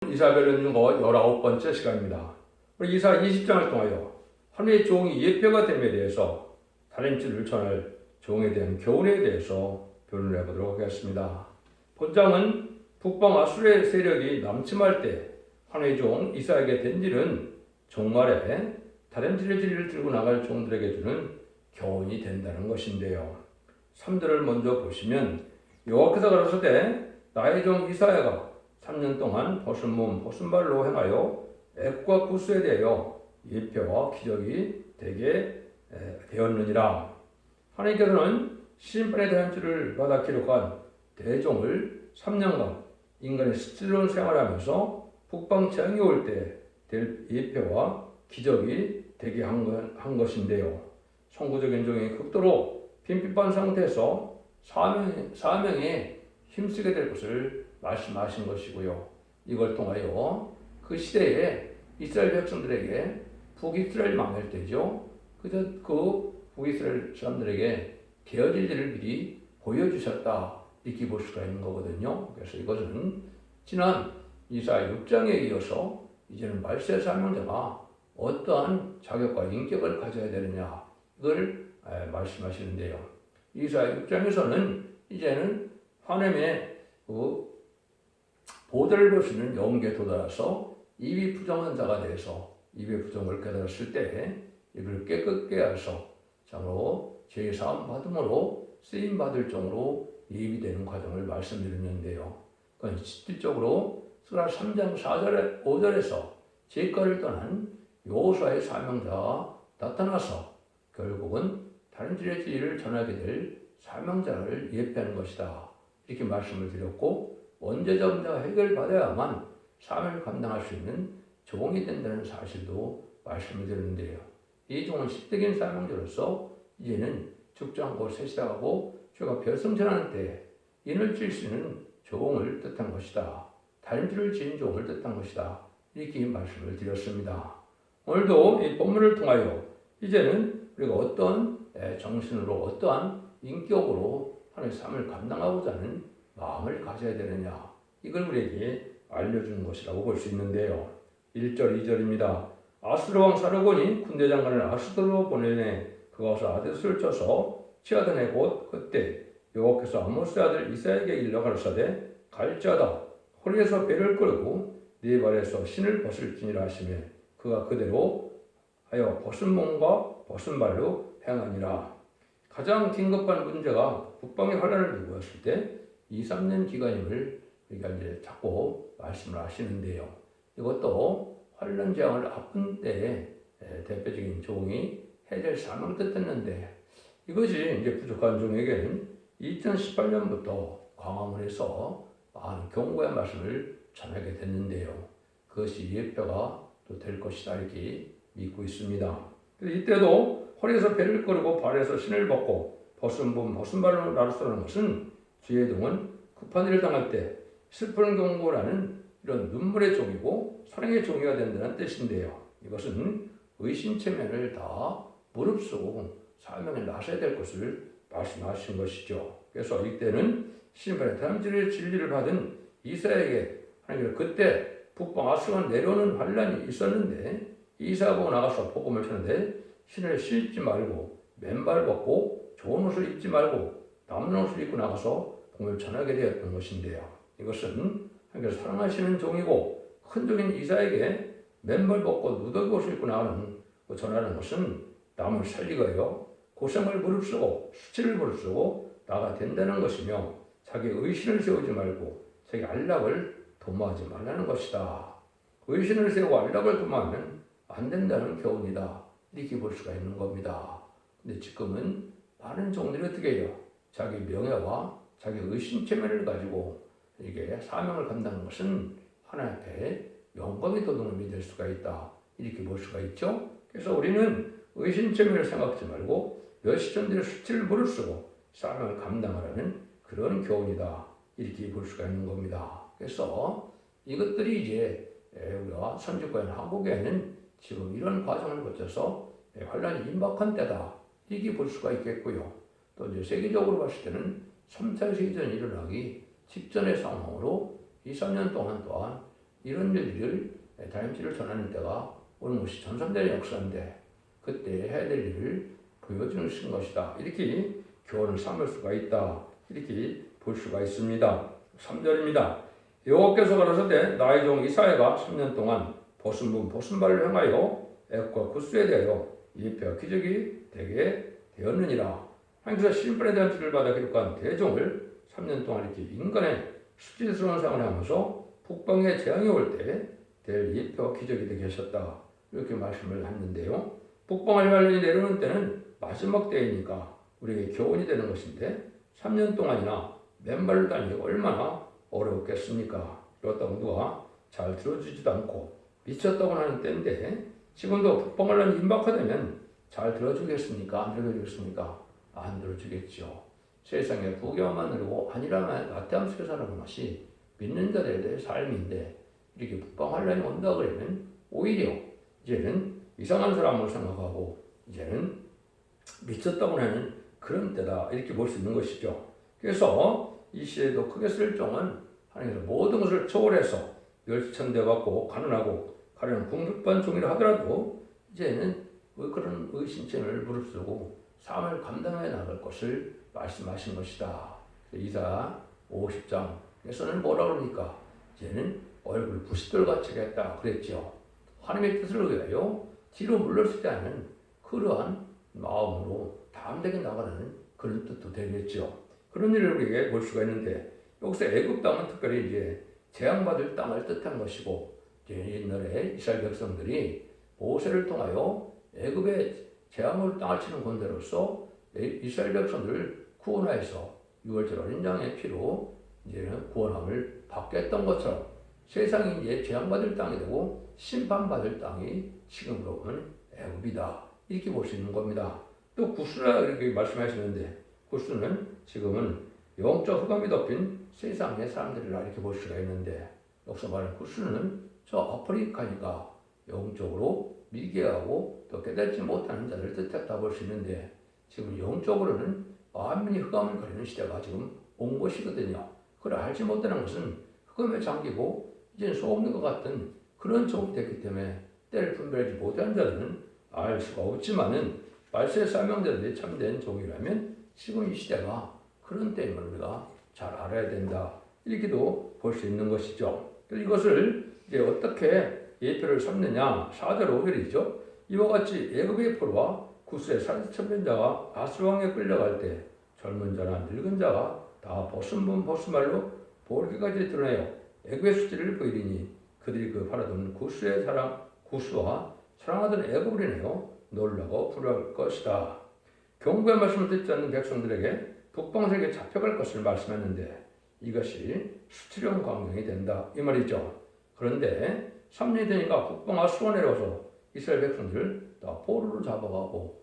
이사별 연중거 19번째 시간입니다. 우리 이사 20장을 통하여 하나님의 종이 예표가 됨에 대해서 다림질을 전할 종에 대한 교훈에 대해서 변론해 보도록 하겠습니다. 본장은 북방 아수르의 세력이 남침할 때 하나님의 종 이사에게 된 일은 종말에 다림질의 진리를 들고 나갈 종들에게 주는 교훈이 된다는 것인데요. 3절을 먼저 보시면 여호와께서 가라사대 나의 종 이사야가 3년 동안 벗은 몸 벗은 발로 행하여 액과 구스에 대하여 예표와 기적이 되게 되었느니라. 하나님께서는 심판의 대한줄을 받아 기록한 대종을 3년간 인간의 스스로운 생활하면서 북방 재앙이 올 때 될 예표와 기적이 되게 한 것인데요. 선구적인 종이 극도로 빈핍한 상태에서 사명에 힘쓰게 될 것을 말씀하신 것이고요. 이걸 통하여 그 시대에 이스라엘 백성들에게 북이스라엘 망할 때죠. 그 북이스라엘 사람들에게 되어질 일을 미리 보여주셨다. 이렇게 볼 수가 있는 거거든요. 그래서 이것은 지난 이사야 6장에 이어서 이제는 말세 사명자가 어떠한 자격과 인격을 가져야 되느냐 이걸 말씀하시는데요. 이사야 6장에서는 이제는 하나님의 보좌를 보시는 영계에 도달해서 입이 부정한 자가 되어서 입의 부정을 깨달았을 때 입을 깨끗게 하셔서 참으로 죄의 사함 받음으로 쓰임 받을 종으로 예비되는 과정을 말씀드렸는데요. 그건 실질적으로 스라 3장 4절에 5절에서 죄가를 떠난 여호수아의 사명자가 나타나서 결국은 다림질의 진리를 전하게 될 사명자를 예표하는 것이다. 이렇게 말씀을 드렸고 원죄자가 해결받아야만 사명을 감당할 수 있는 종이 된다는 사실도 말씀을 드렸는데요. 이 종은 십대긴 사명자로서 이제는 죽지 않고 세시다하고 죄가 별성전하는 때 인을 질 수 있는 종을 뜻한 것이다. 다림질을 지은 종을 뜻한 것이다. 이렇게 말씀을 드렸습니다. 오늘도 이 본문을 통하여 이제는 우리가 어떤 정신으로 어떠한 인격으로 하나님의 삶을 감당하고자 하는 마음을 가져야 되느냐 이걸 우리에게 알려주는 것이라고 볼 수 있는데요. 1절 2절입니다. 아수르 왕 사르곤이 군대 장관을 아수르로 보내내 그가 와서 아데스를 쳐서 치하더네 곧 그때 여호와께서 아모스의 아들 이사야에게 일러 가라사대 갈지어다 허리에서 배를 끌고 네 발에서 신을 벗을지니라 하시며 그가 그대로 하여 벗은 몸과 벗은 발로 행하니라. 가장 긴급한 문제가 북방의 환란을 두고 왔을 때 2, 3년 기간임을 우리가 이제 자꾸 말씀을 하시는데요. 이것도 환란 재앙을 앞둔 때에 대표적인 종이 해야 될 사명을 뜻했는데 이것이 이제 부족한 종에게는 2018년부터 광화문에서 많은 경고의 말씀을 전하게 됐는데요. 그것이 예표가 또 될 것이다 이렇게 믿고 있습니다. 이때도 허리에서 배를 끌고 발에서 신을 벗고 벗은 몸 벗은 발로 나르서는 것은 주의 종은 급한 일을 당할 때 슬픈 경고라는 이런 눈물의 종이고 사랑의 종이가 된다는 뜻인데요. 이것은 의심체면을 다 무릅쓰고 사명에 나서야 될 것을 말씀하신 것이죠. 그래서 이때는 신발의 다림질의 진리를 받은 이사야에게 하나님께서 그때 북방 아수르가 내려오는 환란이 있었는데 이사야 보고 나가서 복음을 전하는데 신을 신지 말고 맨발 벗고 좋은 옷을 입지 말고 남는 옷을 입고 나가서 복음을 전하게 되었던 것인데요. 이것은 하나님께서 사랑하시는 종이고 큰 종인 이사야에게 맨발 벗고 누더기 옷을 입고 나가는 전하는 것은 남을 살리고요 고생을 무릅쓰고 수치를 무릅쓰고 나가 된다는 것이며 자기 의신을 세우지 말고 자기 안락을 도모하지 말라는 것이다. 의신을 세우고 안락을 도모하면 안 된다는 교훈이다. 이렇게 볼 수가 있는 겁니다. 근데 지금은 많은 종들이 어떻게 해요? 자기 명예와 자기 의심체면을 가지고 이게 사명을 감당하는 것은 하나님 앞에 영광의 도둑놈이 될 수가 있다. 이렇게 볼 수가 있죠. 그래서 우리는 의심체면을 생각하지 말고 몇시전들의 수치를 무릅쓰고 사명을 감당하라는 그런 교훈이다. 이렇게 볼 수가 있는 겁니다. 그래서 이것들이 이제 우리가 선지과인 한국에는 지금 이런 과정을 거쳐서 환란이 임박한 때다. 이렇게 볼 수가 있겠고요. 또 이제 세계적으로 봤을 때는 3차 세계전이 일어나기 직전의 상황으로 2, 3년 동안 또한 이런 일을 다림질을 전하는 때가 오는 것이 전선대의 역사인데 그때 해야 될 일을 보여주는 것이다. 이렇게 교훈을 삼을 수가 있다. 이렇게 볼 수가 있습니다. 3절입니다. 여호와께서 가라사대 나의 종 이사야가 3년 동안 보순발을 행하여 애굽과 구스에 대하여 예표와 기적이 되게 되었느니라. 하나님께서 심판에 대한 죄를 받아 기록한 대종을 3년 동안 이렇게 인간의 수치스러운 상을 하면서 북방에 재앙이 올 때 될 예표와 기적이 되게 하셨다. 이렇게 말씀을 했는데요. 북방을 관련이 내려오는 때는 마지막 때이니까 우리에게 교훈이 되는 것인데 3년 동안이나 맨발로 다니기가 얼마나 어려웠겠습니까? 그렇다고 누가 잘 들어주지도 않고 미쳤다고 하는 때인데 지금도 북방을 임박하다면 잘 들어주겠습니까? 안 들어주겠습니까? 안 들어주겠죠. 세상에 부귀만 누리고 아니라면 나태함 속에 살아가는 것이 믿는 자들에 대해 삶인데 이렇게 북방 환란이 온다 그러면 오히려 이제는 이상한 사람을 생각하고 이제는 미쳤다고 하는 그런 때다 이렇게 볼 수 있는 것이죠. 그래서 이 시대도 크게 쓸 종은 하나님께서 모든 것을 초월해서 멸시천대받고 가난하고 가련한 궁극반 종이라 하더라도 이제는 그런 의신청을 무릅쓰고 삶을 감당해 나갈 것을 말씀하신 것이다. 이사 50장에서는 뭐라 그럽니까? 이제는 얼굴 부싯돌같이 하겠다 그랬죠. 하나님의 뜻을 위하여 뒤로 물러서지 않은 그러한 마음으로 담대하게 나가는 그런 뜻도 되겠죠. 그런 일을 우리에게 볼 수가 있는데 여기서 애굽 땅은 특별히 이제 재앙받을 땅을 뜻한 것이고 이제 옛날에 이스라엘 백성들이 모세를 통하여 애굽의 재앙을 땅을 치는 군대로서 이스라엘 백성들을 구원하여서 6월절 어린 양의 피로 이제는 구원함을 받겠던 것처럼 세상이 이제 재앙받을 땅이 되고 심판받을 땅이 지금으로 보면 애굽이다. 이렇게 볼 수 있는 겁니다. 또 구스라 이렇게 말씀하시는데 구스는 지금은 영적 흑암이 덮인 세상의 사람들이라 이렇게 볼 수가 있는데 여기서 말하는 구스는 저 아프리카니까 영적으로 미개하고 또 깨닫지 못하는 자를 뜻했다 볼 수 있는데 지금 영적으로는 만민이 흑암을 가리는 시대가 지금 온 것이거든요. 그걸 알지 못하는 것은 흑암에 잠기고 이제 소없는 것 같은 그런 종이 됐기 때문에 때를 분별하지 못한 자들은 알 수가 없지만은 말세에 사명자들이 참된 종이라면 지금 이 시대가 그런 때임을 우리가 잘 알아야 된다. 이렇게도 볼 수 있는 것이죠. 그래서 이것을 이제 어떻게 예표를 삼느냐? 4절 5절이죠. 이와 같이 애굽의 포로와 구스의 사천변자가 아수왕에 끌려갈 때 젊은 자나 늙은 자가 다 보순말로 볼기까지 드러내어 애굽의 수치를 보이리니 그들이 그 바라던 구스와 사랑하던 애굽을 인하여 놀라고 불효할 것이다. 경고의 말씀을 듣지 않는 백성들에게 북방세계에 잡혀갈 것을 말씀했는데 이것이 수치령 광경이 된다 이 말이죠. 그런데 3년이 되니까 북방 아수가 내려와서 이스라엘 백성들을 다 포로로 잡아가고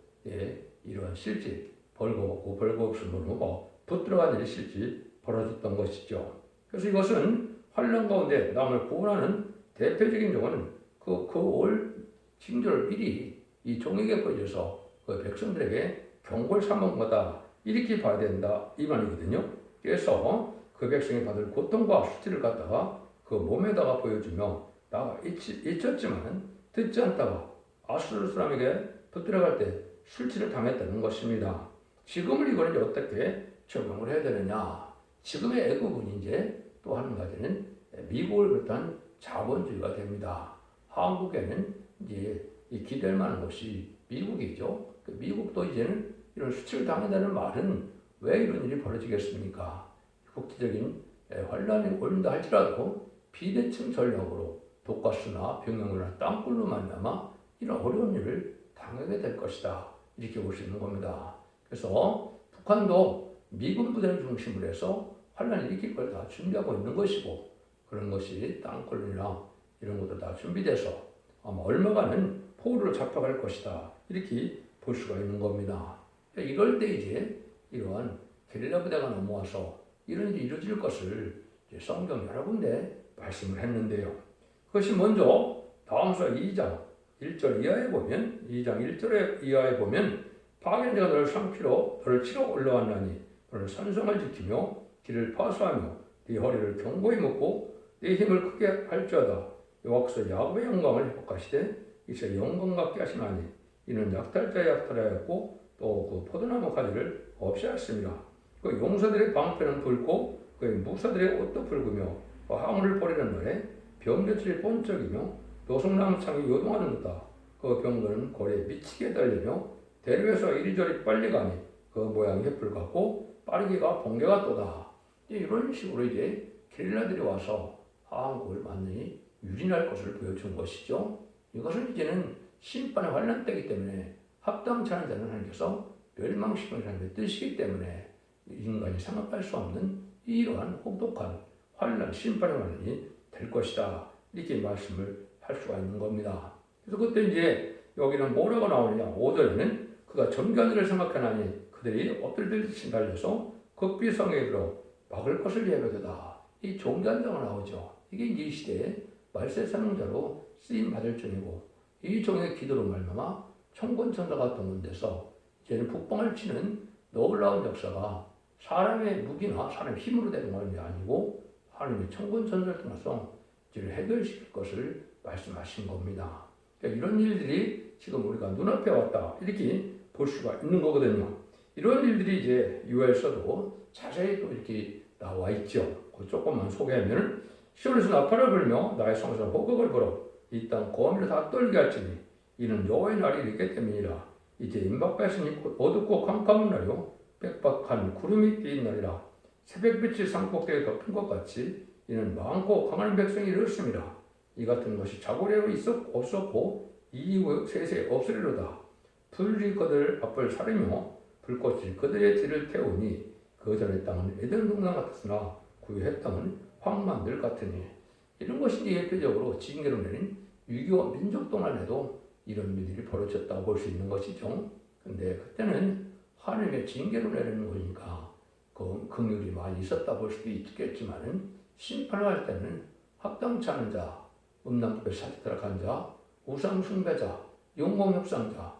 이러한 실지 벌거없음으로 붙들어간 일이 실지 벌어졌던 것이죠. 그래서 이것은 환란 가운데 남을 구원하는 대표적인 종은 올 징조를 미리 이 종에게 보여줘서 그 백성들에게 경고를 삼은 거다 이렇게 봐야 된다 이 말이거든요. 그래서 그 백성이 받을 고통과 수치를 갖다가 그 몸에다가 보여주며 나가 잊혔지만 듣지 않다가 아수르 사람에게 붙들어갈 때 술치를 당했다는 것입니다. 지금을 이걸 어떻게 적용을 해야 되느냐? 지금의 애굽은 이제 또 한 가지는 미국을 비롯한 자본주의가 됩니다. 한국에는 이제 이 기댈 만한 것이 미국이죠. 미국도 이제는 이런 수치를 당한다는 말은 왜 이런 일이 벌어지겠습니까? 국제적인 환란이 온다 할지라도 비대칭 전략으로 독가스나 병영이나 땅굴로 만나마 이런 어려운 일을 당하게 될 것이다. 이렇게 볼 수 있는 겁니다. 그래서 북한도 미군 부대를 중심으로 해서 환란을 일으킬 걸 다 준비하고 있는 것이고 그런 것이 땅굴이나 이런 것도 다 준비돼서 아마 얼마간은 포로로 잡혀갈 것이다. 이렇게 볼 수가 있는 겁니다. 이럴 때 이제 이러한 게릴라 부대가 넘어와서 이런 일이 이루어질 것을 이제 성경 여러 군데 말씀을 했는데요. 그것이 먼저 다음서 2장 1절 이하에 보면 2장 1절 이하에 보면 파견자가 너를 상피로 너를 치러 올라왔나니 너를 산성을 지키며 길을 파수하며 네 허리를 견고히 묶고 내 힘을 크게 할지어다. 여호와께서 야곱의 영광을 회복하시되 이제 영광 같게 하시나니 이는 약탈자의 약탈하였고 또 그 포도나무 가지를 없이 하였습니다. 그 용사들의 방패는 붉고 그 무사들의 옷도 붉으며 그 항우를 버리는 날에 병겨칠 본적이며 노송나무 창이 요동하는 듯다. 그 병거는 고리에 미치게 달리며 대류에서 이리저리 빨리 가니 그 모양이 횃불 같고 빠르기가 번개가 또다. 이런 식으로 이제 게릴라들이 와서 한국을 완전히 유린할 것을 보여준 것이죠. 이것은 이제는 심판의 환란 때이기 때문에 합당치 않은 자는 하나님께서 멸망시키는 뜻이기 때문에 인간이 생각할 수 없는 이러한 혹독한 환란, 심판의 환란이 될 것이다. 이렇게 말씀을 할 수가 있는 겁니다. 그래서 그때 이제 여기는 뭐라고 나오느냐. 5절에는 그가 전교들을 생각하나니 그들이 엎들듯이 달려서 극비성에 이르러 막을 것을 예배되다. 이 종교한다고 나오죠. 이게 이제 이 시대에 말세 사명자로 쓰임 받을 종이고 이 종의 기도로 말미암아 청곤천사가 동원돼서 이제는 북방을 치는 놀라운 역사가 사람의 무기나 사람의 힘으로 되는 것이 아니고 하나님의 청곤천사를 통해서 이제를 해결시킬 것을 말씀하신 겁니다. 그러니까 이런 일들이 지금 우리가 눈앞에 왔다 이렇게 볼 수가 있는 거거든요. 이런 일들이 이제 유월서도 자세히 또 이렇게 나와 있죠. 조금만 소개하면 시온에서 나팔을 불며 나의 성에서 호곡을 불어 이 땅 고함으로 다 떨게 할지니 이는 여호와의 날이 이르게 됨이니라. 이제 임박하시니 곧 어둡고 캄캄한 날이요 빽빽한 구름이 띄인 날이라. 새벽빛이 산꼭대기에 덮인 것 같이 이는 많고 강한 백성이 이르렀습니다. 이 같은 것이 자고리에 없었고 이후 세세 없으리로다. 불이 그들 앞을 사르며 불꽃이 그들의 뒤를 태우니 그 전의 땅은 에덴 동산 같았으나 그 후의 땅은 황만들 같으니. 이런 것이 대표적으로 징계로 내린 6.25 민족동안에도 이런 일들이 벌어졌다고 볼 수 있는 것이죠. 근데 그때는 하나님의 징계로 내리는 거니까 그 긍휼이 많이 있었다 볼 수도 있겠지만은 심판을 할 때는 합당치 않은 자, 음란법에 사기타락한 자, 우상 숭배자, 용공협상자,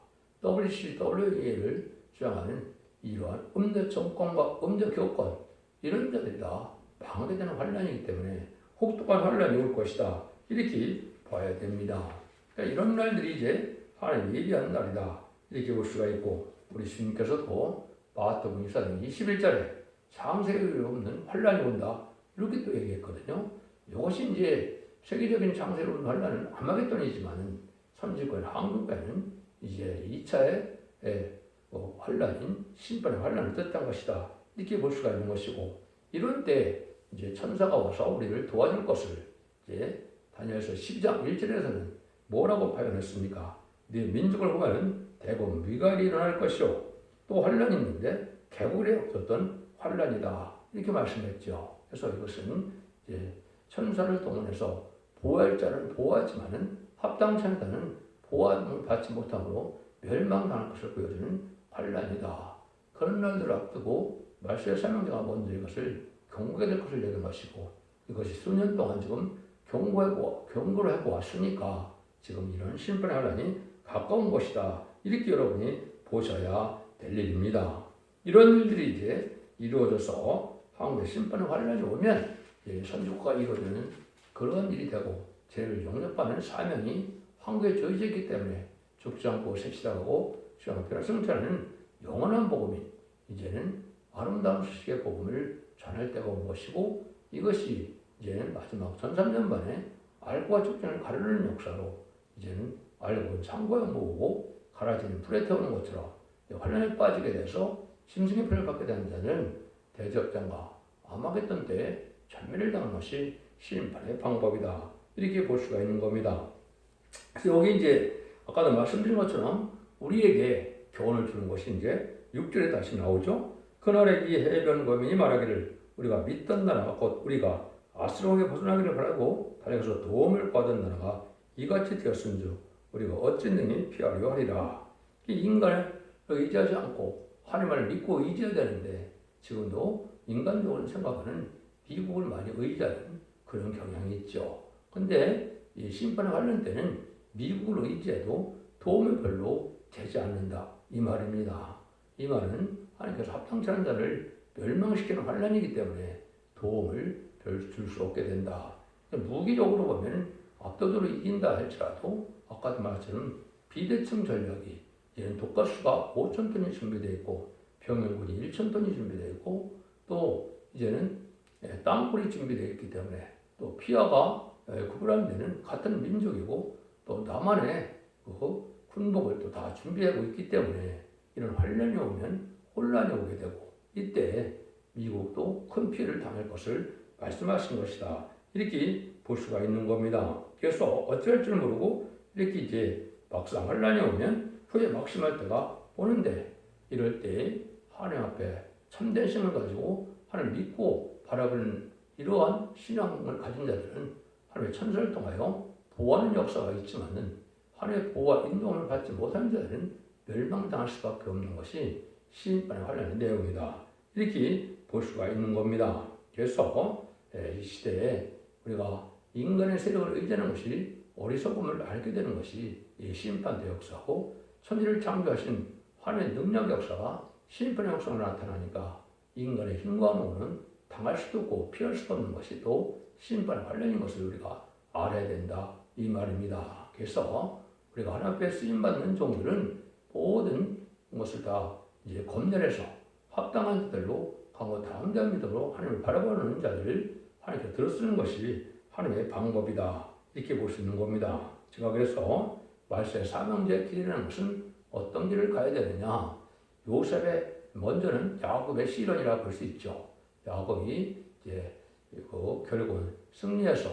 WCWA를 주장하는 이러한 음대 정권과 음대 교권 이런 자들이 다 방하게 되는 환란이기 때문에 혹독한 환란이 올 것이다. 이렇게 봐야 됩니다. 그러니까 이런 날들이 이제 하나님이 예비하는 날이다. 이렇게 볼 수가 있고 우리 주님께서도 마태복음 24장 21절에 장세일이 없는 환란이 온다. 이렇게 또 얘기했거든요. 이것이 이제 세계적인 장세로 오는 환란은 아마겟돈이지만은 선지권 한국에는 이제 2차의 환란인 심판의 환란을 뜻한 것이다. 이렇게 볼 수가 있는 것이고 이런 때 이제 천사가 와서 우리를 도와줄 것을 이제 다니엘서 12장 1절에서는 뭐라고 표현했습니까? 네 민족을 보면 대검 위갈이 일어날 것이요 또 환란이 있는데 개구리에 없었던 환란이다 이렇게 말씀했죠. 그래서 이것은 이제 천사를 동원해서 보호할 자를 보호하지만은 합당치 않다는 보호함을 받지 못함으로 멸망당할 것을 보여주는 환란이다. 그런 날들을 앞두고 말세의 사명자가 먼저 이것을 경고하게 될 것을 얘기한 것이고 이것이 수년 동안 지금 경고를 하고 왔으니까 지금 이런 심판의 환란이 가까운 것이다. 이렇게 여러분이 보셔야 될 일입니다. 이런 일들이 이제 이루어져서 한국의 심판의 환란이 오면 선지국가가 이루어지는 그런 일이 되고 죄를 용납하는 사명이 한국에 주어져 있기 때문에 죽지 않고 색시다하고 주양편을 승천하는 영원한 복음이 이제는 아름다운 소식의 복음을 전할 때가 온 것이고 이것이 이제는 마지막 1300년반에 알고와 죽전을 가르는 역사로 이제는 알고는 상고에 모으고 가라지는 불에 태우는 것처럼 환란에 빠지게 돼서 짐승의 표를 받게 되는 자는 대적장과 아마겟돈 때에 전멸을 당하는 것이 심판의 방법이다. 이렇게 볼 수가 있는 겁니다. 그래서 여기 이제 아까도 말씀드린 것처럼 우리에게 교훈을 주는 것이 이제 6절에 다시 나오죠. 그날에 이 해변 거민이 말하기를 우리가 믿던 나라가 곧 우리가 아스로에게 벗어나기를 바라고 달에서 도움을 받은 나라가 이같이 되었은즉 우리가 어찌 능히 피하려 하리라. 이 인간을 의지하지 않고 하나님을 믿고 의지해야 되는데 지금도 인간적으로 생각하는 미국을 많이 의지하는 그런 경향이 있죠. 근데 이 심판의 관련 때는 미국을 의지해도 도움이 별로 되지 않는다. 이 말입니다. 이 말은 하나님께서 합당치 않은 자를 멸망시키는 환란이기 때문에 도움을 별 줄 수 없게 된다. 무기적으로 보면 압도적으로 이긴다 할지라도 아까도 말처럼 비대칭 전략이 이제는 독가스가 5,000톤이 준비되어 있고 병영군이 1,000톤이 준비되어 있고 또 이제는 땅굴이 준비되어 있기 때문에 또 피아가 구분되는 같은 민족이고 또 남한의 그 군복을 또 다 준비하고 있기 때문에 이런 환란이 오면 혼란이 오게 되고 이때 미국도 큰 피해를 당할 것을 말씀하신 것이다. 이렇게 볼 수가 있는 겁니다. 그래서 어찌할 줄 모르고 이렇게 이제 막상 환란이 오면 후에 막심할 때가 오는데 이럴 때 하나님 앞에 참된 신을 가지고 하나님 믿고 바라보는 이러한 신앙을 가진 자들은 하나님의 천사를 통하여 보호하는 역사가 있지만은 하나님의 보호와 인도함을 받지 못하는 자들은 멸망당할 수밖에 없는 것이 시인판의 환란의 내용이다. 이렇게 볼 수가 있는 겁니다. 그래서 이 시대에 우리가 인간의 세력을 의지하는 것이 어리석음을 알게 되는 것이 이 심판의 역사고 천지를 창조하신 하나님의 능력 역사가 심판의 역사로 나타나니까 인간의 힘과 노는 당할 수도 없고 피할 수도 없는 것이 또 심판의 환란인 것을 우리가 알아야 된다 이 말입니다. 그래서 우리가 하나님 앞에 쓰임받는 종들은 모든 것을 다 이제 검열해서 합당한 자들로 강고 담대한 믿음으로 하나님을 바라보는 자들을 하나님께 들어쓰는 것이 하나님의 방법이다 이렇게 볼 수 있는 겁니다. 제가 그래서 말세 사명제의 길이라는 것은 어떤 길을 가야 되느냐? 요셉의 먼저는 야곱의 시련이라 볼 수 있죠. 야곱이 이제 결국은 승리해서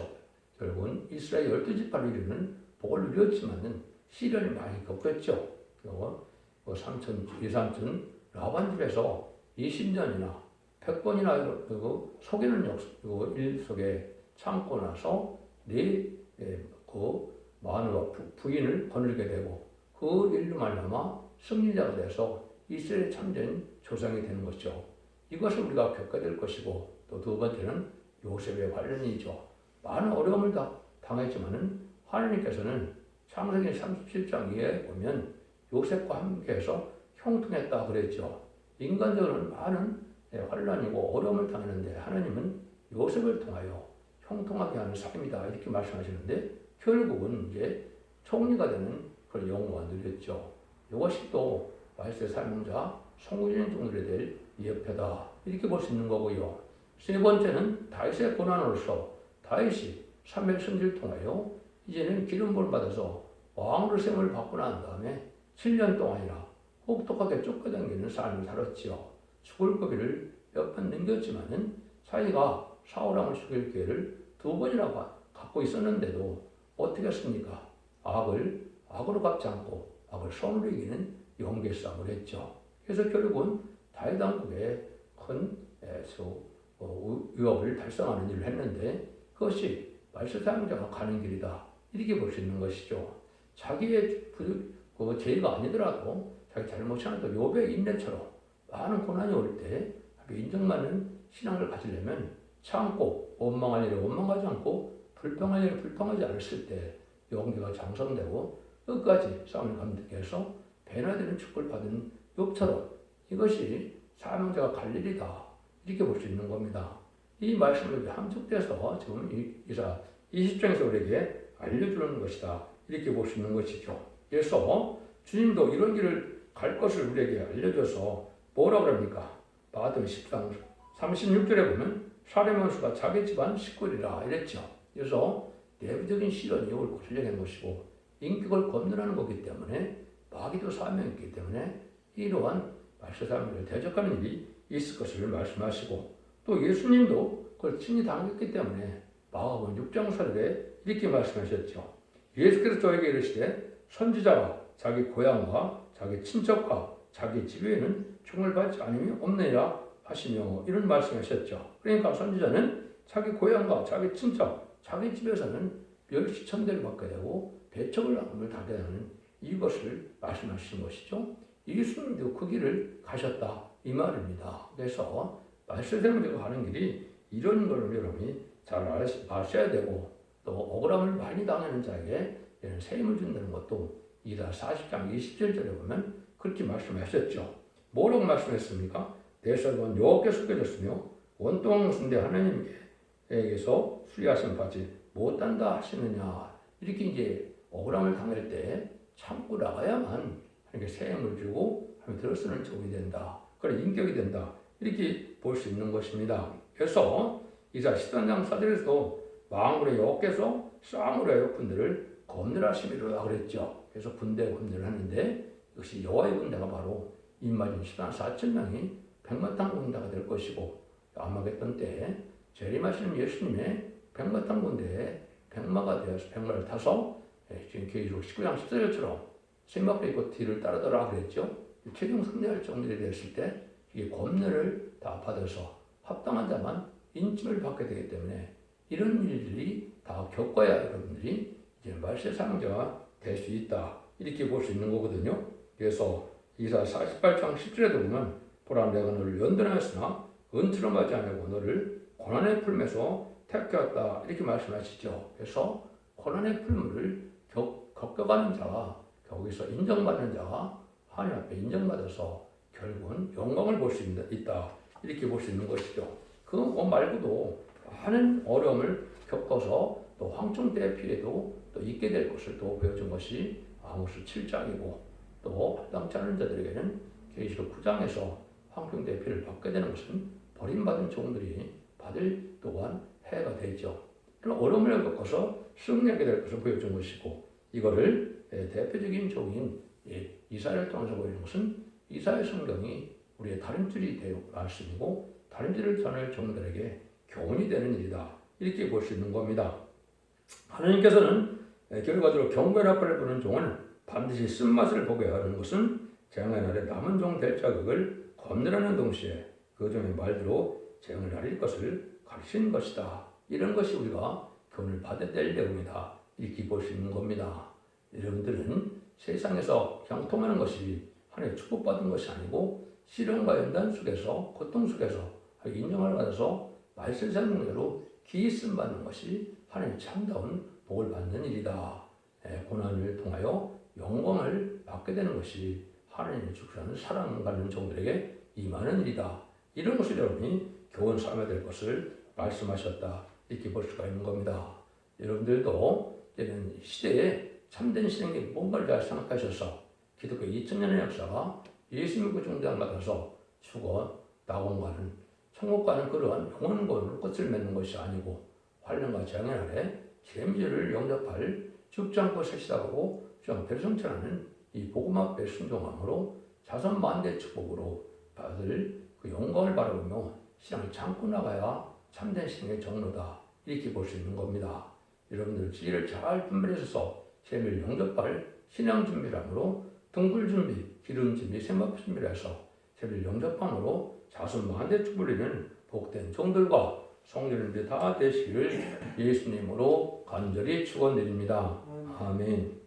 결국은 이스라엘 12지파를 이루는 복을 누렸지만은 시련이 많이 겪었죠. 삼촌, 이삼촌 라반 집에서 20년이나 100번이나 속이는 일 속에 참고 나서 그 마누라 부인을 거느리게 되고 그 일로 말미암아 승리자가 돼서 이스라엘 참된 조상이 되는 것이죠. 이것을 우리가 겪게 될 것이고 또 두 번째는 요셉의 관련이죠. 많은 어려움을 당했지만은 하나님께서는 창세기 37장 이에 보면 요셉과 함께해서 형통했다 그랬죠. 인간적으로는 많은 환란이고 어려움을 당했는데 하나님은 요셉을 통하여 형통하게 하는 삶이다 이렇게 말씀하시는데 결국은 이제 총리가 되는 그런 영광을 누렸죠. 이것이 또 말세 사명자 송구진 종들에 될 예표다 이렇게 볼 수 있는 거고요. 세 번째는 다윗의 고난으로서 다윗이 3일 승리를 통하여 이제는 기름부을 받아서 왕으로 셈을 받고 난 다음에 7년 동안이나 혹독하게 쫓겨다니는 삶을 살았지요. 죽을 고비를 몇 번 넘겼지만은 자기가 사울왕을 죽일 기회를 2번이나 갖고 있었는데도 어떻게 했습니까? 악으로 갚지 않고 악을 선으로 이기는 용기의 싸움을 했죠. 그래서 결국은 다윗 왕국에 큰 위협을 달성하는 일을 했는데 그것이 말세 사명자가 가는 길이다 이렇게 볼 수 있는 것이죠. 자기의 죄가 아니더라도 자기 잘못이 아니라도 욥의 인내처럼 많은 고난이 올 때 인정받는 신앙을 가지려면 참고 원망할 일에 원망하지 않고 불평할 일에 불평하지 않았을 때 용기가 장성되고 끝까지 싸움을 감당해서 배나되는 축복을 받은 욥처럼 이것이 사명자가 갈 일이다 이렇게 볼 수 있는 겁니다. 이 말씀을 함축돼서 지금 이사 20장에서 우리에게 알려주는 것이다 이렇게 볼 수 있는 것이죠. 그래서 주님도 이런 길을 갈 것을 우리에게 알려줘서 뭐라고 합니까? 마가복음 10장 36절에 보면 사레몬수가 자기 집안 식구리라 이랬죠. 그래서 내부적인 시련이 올 것을 얘기한 것이고 인격을 건너라는 거기 때문에 마귀도 사명이기 때문에 이러한 말세 사명을 대적하는 일이 있을 것을 말씀하시고 또 예수님도 그걸 친히 당했기 때문에 마가복음 6장 4절에 이렇게 말씀하셨죠. 예수께서 저에게 이르시되 선지자가 자기 고향과 자기 친척과 자기 집에는 총을 받지 않으면 없느니라 하시며 이런 말씀하셨죠. 그러니까 선지자는 자기 고향과 자기 친척, 자기 집에서는 멸시천대를 받게 되고 배척을 당하게 되는 이것을 말씀하신 것이죠. 예수님도 그 길을 가셨다 이 말입니다. 그래서 말세대로 가는 길이 이런 걸 여러분이 잘 아셔야 되고 또 억울함을 많이 당하는 자에게 세임을 준다는 것도 이사 40장 27절에 보면 그렇게 말씀하셨죠. 뭐라고 말씀했습니까? 내 설은 여호와께 속해졌으며 원동한 것인데 하나님께서 수리하신 바지 못한다 하시느냐 이렇게 이제 억울함을 당할 때 참고 나가야만 이렇게 새 힘을 주고 들어쓰는 종이 된다. 그래 인격이 된다. 이렇게 볼 수 있는 것입니다. 그래서 이사 13장 4절에서도 망군의 여호와께서 쌍으로 여군들을 검열하심이로다 그랬죠. 그래서 군대 검열을 하는데 역시 여호와의 군대가 바로 인마진 14만 4천 명이 백마탄 군대가 될 것이고 아마겟돈 때 재림하시는 예수님의 백마탄 군대에 백마가 되어서 백마를 타서 지금 계시록 19장 14절처럼 생각해 있고 뒤를 따르더라 그랬죠. 최종 승리할 정들이 됐을 때 이게 검열을 다 받아서 합당한 자만 인침을 받게 되기 때문에 이런 일들이 다 겪어야 여러분들이 이제 말세 사용자가 될 수 있다. 이렇게 볼 수 있는 거거든요. 그래서 이사 48장 10절에도 보면 보라 내가 너를 연단하였으나 은투로 맞지 않고 너를 고난의 풀매서 택하였다. 이렇게 말씀하시죠. 그래서 고난의 풀물을 겪어가는 자가 거기서 인정받는 자가 하나님 앞에 인정받아서 결국은 영광을 볼 수 있다. 이렇게 볼 수 있는 것이죠. 그 말고도 많은 어려움을 겪어서 또 황충대의 피해도 또 있게 될 것을 또 보여준 것이 아모스 7장이고 또 합당치 않은 자들에게는 계시록 9장에서 황충대의 피해를 받게 되는 것은 버림받은 종들이 받을 또한 해가 되죠. 그런 어려움을 겪어서 승리하게 될 것을 보여준 것이고 이거를 대표적인 종인 이사야를 통해서 보이는 것은 이사야 성경이 우리의 다림줄이 되어 말씀이고 다림줄을 전할 종들에게 교훈이 되는 일이다. 이렇게 볼 수 있는 겁니다. 하나님께서는 결과적으로 경배라파를 부는 종은 반드시 쓴맛을 보게 하는 것은 재앙의 날에 남은 종 될 자격을 검열하는 동시에 그 종의 말대로 재앙을 날릴 것을 가르치는 것이다. 이런 것이 우리가 교훈을 받아야 될 내용이다. 이렇게 볼 수 있는 겁니다. 여러분들은 세상에서 형통하는 것이 하나님의 축복받은 것이 아니고 시련과 연단 속에서 고통 속에서 인정을 받아서 말씀 생명대로 기이 쓰임 받는 것이 하나님의 참다운 복을 받는 일이다. 고난을 통하여 영광을 받게 되는 것이 하나님의 축복하는 사랑받는 종들에게 임하는 일이다. 이런 것을 여러분이 교훈 삼아야 될 것을 말씀하셨다. 이렇게 볼 수가 있는 겁니다. 여러분들도 이제는 시대에 참된 신앙이 뭔가를 잘 생각하셔서 기독교 2000년의 역사가 예수 믿고 중대한 받아서 죽어 낙원과는 천국과는 그러한 영원권으로 끝을 맺는 것이 아니고 환난과 재앙의 날에 재미를 영접할 죽지 않고 세시다고 주장대로 성천하는 이 복음 앞에 순종함으로 자선 만대 축복으로 받을 그 영광을 바라보며 신앙을 참고 나가야 참된 신앙의 정로다. 이렇게 볼 수 있는 겁니다. 여러분들 지혜를 잘 분별해서 재미를 영접할 신앙 준비를 함으로 등불 준비, 기름 준비, 생각 준비를 해서 재미를 영접함으로 자손 만대 축복을 복된 종들과 성도님들이 다 되시기를 예수님으로 간절히 축원드립니다. 아멘.